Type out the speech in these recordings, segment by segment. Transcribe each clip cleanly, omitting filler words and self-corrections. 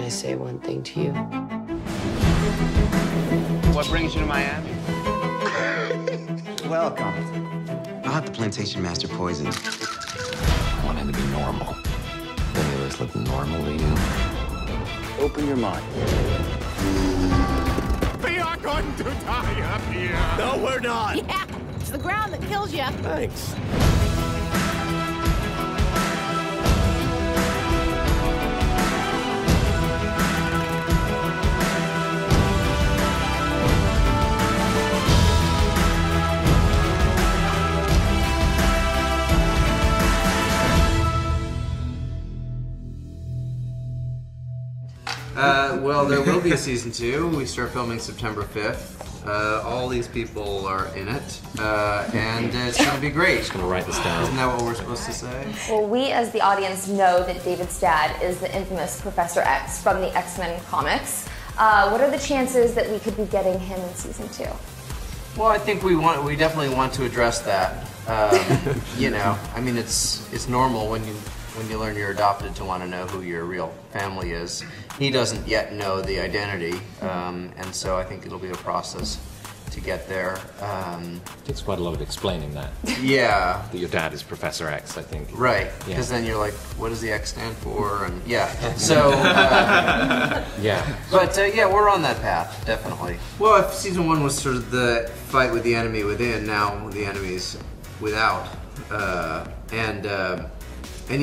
I say one thing to you? What brings you to Miami? Welcome. I'll have the plantation master poisoned. I want him to be normal. Any of this look normal to you? Open your mind. We are going to die up here. No, we're not. Yeah, it's the ground that kills you. Thanks. Well, there will be a season 2. We start filming September 5th. All these people are in it, and it's going to be great. Just going to write this down. Isn't that what we're supposed to say? Well, we as the audience know that David's dad is the infamous Professor X from the X-Men comics. What are the chances that we could be getting him in season 2? Well, I think we definitely want to address that. You know, I mean, it's normal when you learn you're adopted to want to know who your real family is. He doesn't yet know the identity, and so I think it'll be a process to get there. It takes quite a lot of explaining that. Yeah. That your dad is Professor X, I think. Right, because then you're like, what does the X stand for? And yeah, so... yeah. But yeah, we're on that path, definitely. Well, if season 1 was sort of the fight with the enemy within, now the enemy's without. And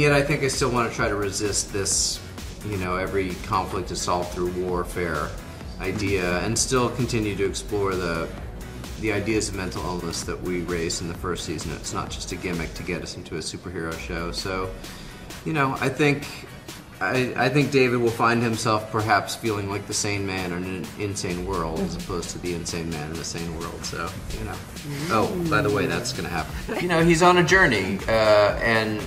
yet I think I still want to try to resist this, you know, every conflict is solved through warfare idea, and still continue to explore the ideas of mental illness that we raised in the first season. It's not just a gimmick to get us into a superhero show. So, you know, I think David will find himself perhaps feeling like the sane man in an insane world as opposed to the insane man in a sane world. So, you know. Oh, by the way, that's going to happen. You know, he's on a journey, and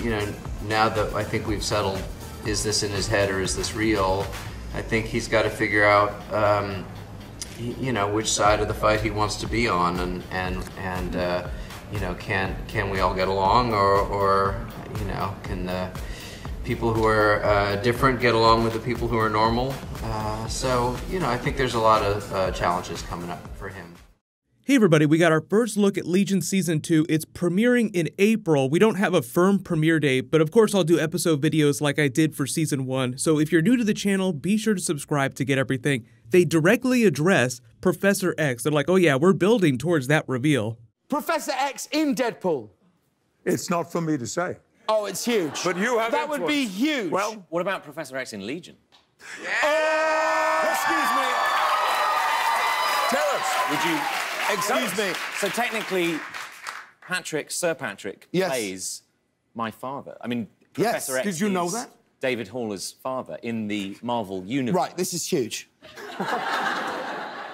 you know, now that I think we've settled, is this in his head or is this real? I think he's got to figure out, you know, which side of the fight he wants to be on, and you know, can we all get along, or you know, can the people who are different get along with the people who are normal? So, you know, I think there's a lot of challenges coming up for him. Hey everybody, we got our first look at Legion Season 2. It's premiering in April. We don't have a firm premiere date, but of course I'll do episode videos like I did for Season 1. So if you're new to the channel, be sure to subscribe to get everything. They directly address Professor X. They're like, oh yeah, we're building towards that reveal. Professor X in Deadpool. It's not for me to say. Oh, it's huge. But you have That would be huge. Well, What about Professor X in Legion? excuse me. Tell us. Would you... Excuse me. So technically, Sir Patrick Yes. plays my father. I mean, Yes. Professor X Did you know is that? David Haller's father in the Marvel universe. Right, this is huge.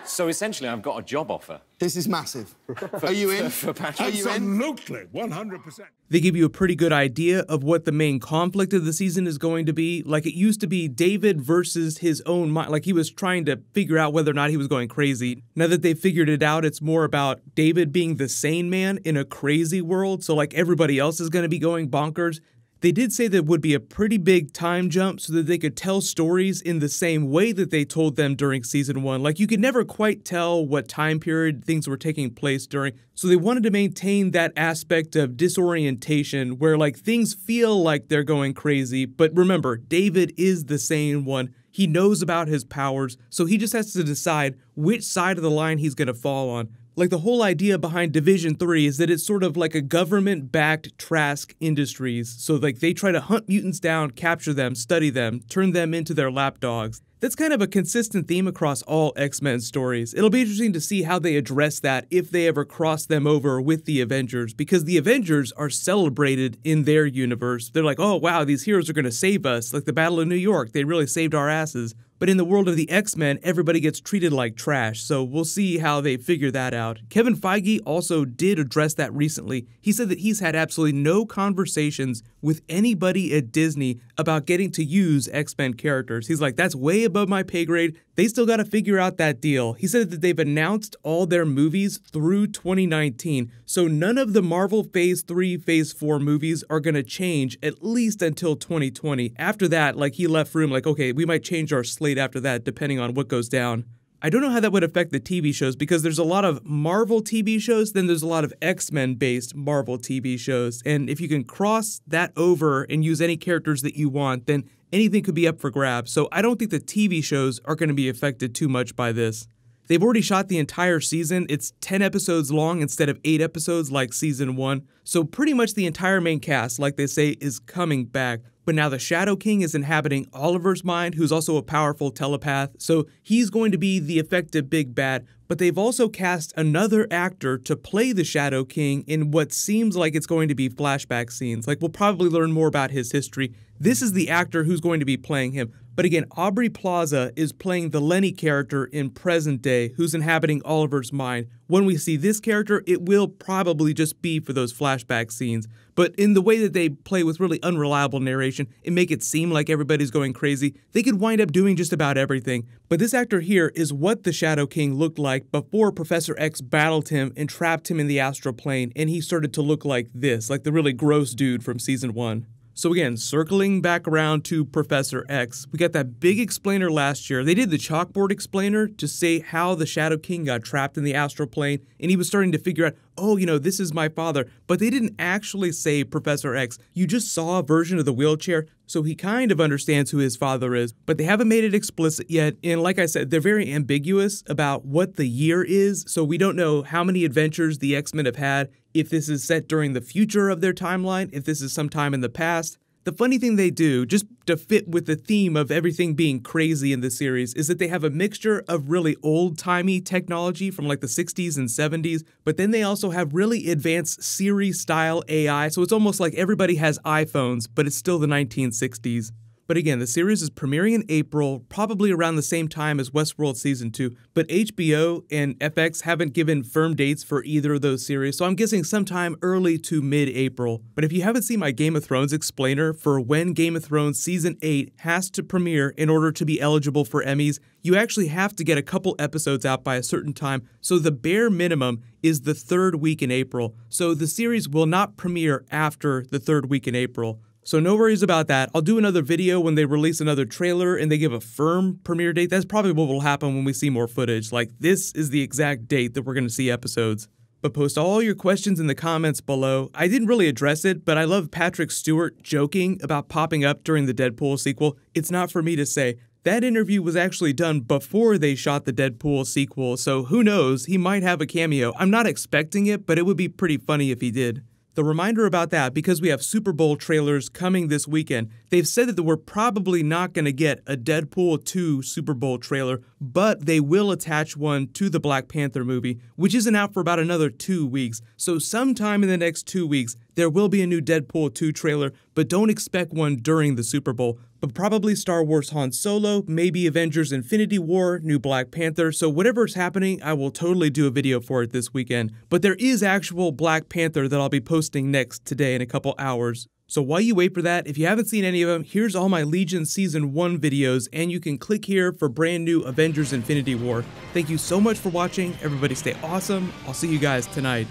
So essentially, I've got a job offer. This is massive. Are you in? For Patrick. Are you in? Absolutely, 100%. They give you a pretty good idea of what the main conflict of the season is going to be. Like, it used to be David versus his own mind. Like, he was trying to figure out whether or not he was going crazy. Now that they've figured it out, it's more about David being the sane man in a crazy world. So, like, everybody else is going to be going bonkers. They did say that it would be a pretty big time jump so that they could tell stories in the same way that they told them during Season 1. Like, you could never quite tell what time period things were taking place during. So they wanted to maintain that aspect of disorientation where, like, things feel like they're going crazy. But remember, David is the sane one. He knows about his powers, so he just has to decide which side of the line he's going to fall on. Like, the whole idea behind Division 3 is that it's sort of like a government-backed Trask Industries. So, like, they try to hunt mutants down, capture them, study them, turn them into their lapdogs. That's kind of a consistent theme across all X-Men stories. It'll be interesting to see how they address that if they ever cross them over with the Avengers, because the Avengers are celebrated in their universe. They're like, oh wow, these heroes are going to save us, like the Battle of New York, they really saved our asses. But in the world of the X-Men, everybody gets treated like trash, so we'll see how they figure that out. Kevin Feige also did address that recently. He said that he's had absolutely no conversations with anybody at Disney about getting to use X-Men characters. He's like, that's way above my pay grade. They still got to figure out that deal. He said that they've announced all their movies through 2019, so none of the Marvel Phase 3, Phase 4 movies are going to change at least until 2020. After that, like, he left room like, okay, we might change our slate after that depending on what goes down. I don't know how that would affect the TV shows because there's a lot of Marvel TV shows, then there's a lot of X-Men based Marvel TV shows, and if you can cross that over and use any characters that you want, then anything could be up for grabs, so I don't think the TV shows are going to be affected too much by this. They've already shot the entire season. It's 10 episodes long instead of 8 episodes like season 1, so pretty much the entire main cast, like they say, is coming back. But now the Shadow King is inhabiting Oliver's mind, who's also a powerful telepath, so he's going to be the effective big bad. But they've also cast another actor to play the Shadow King in what seems like it's going to be flashback scenes. Like, we'll probably learn more about his history. This is the actor who's going to be playing him. But again, Aubrey Plaza is playing the Lenny character in present day, who's inhabiting Oliver's mind. When we see this character, it will probably just be for those flashback scenes. But in the way that they play with really unreliable narration and make it seem like everybody's going crazy, they could wind up doing just about everything. But this actor here is what the Shadow King looked like before Professor X battled him and trapped him in the astral plane, and he started to look like this, like the really gross dude from season 1. So again, circling back around to Professor X, we got that big explainer last year. They did the chalkboard explainer to say how the Shadow King got trapped in the astral plane, and he was starting to figure out, oh, you know, this is my father. But they didn't actually say Professor X. You just saw a version of the wheelchair, so he kind of understands who his father is. But they haven't made it explicit yet, and like I said, they're very ambiguous about what the year is, so we don't know how many adventures the X-Men have had, if this is set during the future of their timeline, if this is sometime in the past. The funny thing they do, just to fit with the theme of everything being crazy in the series, is that they have a mixture of really old-timey technology from like the 60s and 70s, but then they also have really advanced Siri-style AI, so it's almost like everybody has iPhones, but it's still the 1960s. But again, the series is premiering in April, probably around the same time as Westworld Season 2, but HBO and FX haven't given firm dates for either of those series, so I'm guessing sometime early to mid-April. But if you haven't seen my Game of Thrones explainer for when Game of Thrones Season 8 has to premiere in order to be eligible for Emmys, you actually have to get a couple episodes out by a certain time, so the bare minimum is the 3rd week in April, so the series will not premiere after the 3rd week in April. So no worries about that. I'll do another video when they release another trailer and they give a firm premiere date. That's probably what will happen when we see more footage. Like, this is the exact date that we're going to see episodes. But post all your questions in the comments below. I didn't really address it, but I love Patrick Stewart joking about popping up during the Deadpool sequel. It's not for me to say. That interview was actually done before they shot the Deadpool sequel, so who knows, he might have a cameo. I'm not expecting it, but it would be pretty funny if he did. The reminder about that, because we have Super Bowl trailers coming this weekend, they've said that we're probably not going to get a Deadpool 2 Super Bowl trailer, but they will attach one to the Black Panther movie, which isn't out for about another 2 weeks. So sometime in the next 2 weeks, there will be a new Deadpool 2 trailer, but don't expect one during the Super Bowl. But probably Star Wars Han Solo, maybe Avengers Infinity War, new Black Panther, so whatever's happening, I will totally do a video for it this weekend. But there is actual Black Panther that I'll be posting next today in a couple hours. So while you wait for that, if you haven't seen any of them, here's all my Legion Season 1 videos, and you can click here for brand new Avengers Infinity War. Thank you so much for watching, everybody stay awesome, I'll see you guys tonight.